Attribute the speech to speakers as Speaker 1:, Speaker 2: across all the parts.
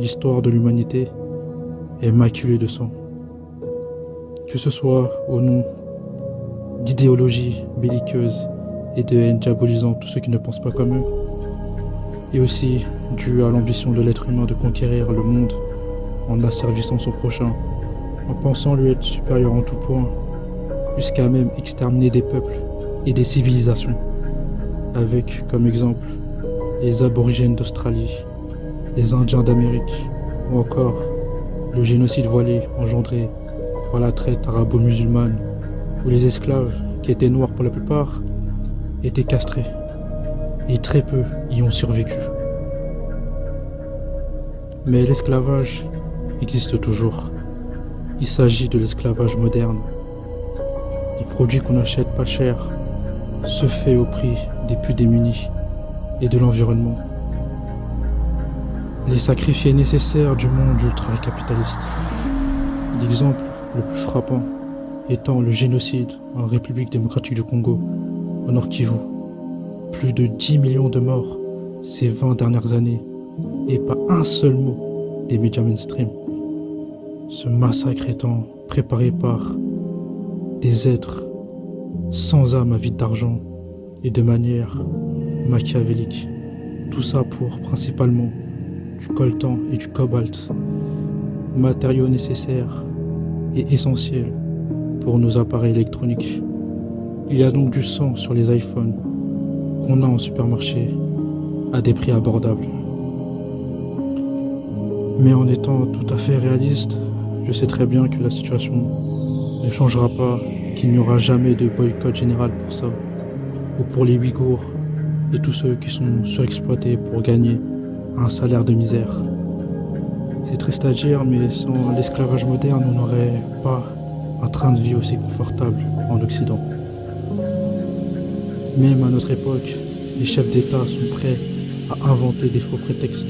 Speaker 1: l'histoire de l'humanité est maculée de sang. Que ce soit au nom d'idéologies belliqueuses et de haine diabolisant tous ceux qui ne pensent pas comme eux, et aussi dû à l'ambition de l'être humain de conquérir le monde en asservissant son prochain, en pensant lui être supérieur en tout point, jusqu'à même exterminer des peuples et des civilisations, avec comme exemple les aborigènes d'Australie, les Indiens d'Amérique, ou encore le génocide voilé engendré par la traite arabo-musulmane, où les esclaves, qui étaient noirs pour la plupart, étaient castrés, et très peu y ont survécu. Mais l'esclavage existe toujours. Il s'agit de l'esclavage moderne. Les produits qu'on achète pas cher se fait au prix des plus démunis et de l'environnement. Les sacrifiés nécessaires du monde ultra-capitaliste. L'exemple le plus frappant étant le génocide en République démocratique du Congo, au Nord Kivu. Plus de 10 millions de morts ces 20 dernières années et pas un seul mot des médias mainstream. Ce massacre étant préparé par des êtres sans âme avide d'argent et de manière machiavélique. Tout ça pour principalement du coltan et du cobalt, matériaux nécessaires et essentiels pour nos appareils électroniques. Il y a donc du sang sur les iPhones qu'on a en supermarché à des prix abordables. Mais en étant tout à fait réaliste, je sais très bien que la situation ne changera pas, qu'il n'y aura jamais de boycott général pour ça, ou pour les Ouïghours et tous ceux qui sont surexploités pour gagner un salaire de misère. C'est triste à dire, mais sans l'esclavage moderne, on n'aurait pas un train de vie aussi confortable en Occident. Même à notre époque, les chefs d'État sont prêts à inventer des faux prétextes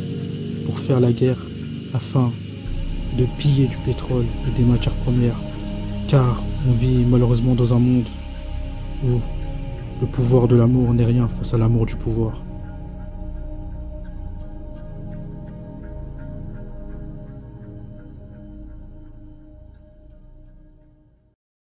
Speaker 1: pour faire la guerre afin de piller du pétrole et des matières premières, car on vit malheureusement dans un monde où le pouvoir de l'amour n'est rien face à l'amour du pouvoir.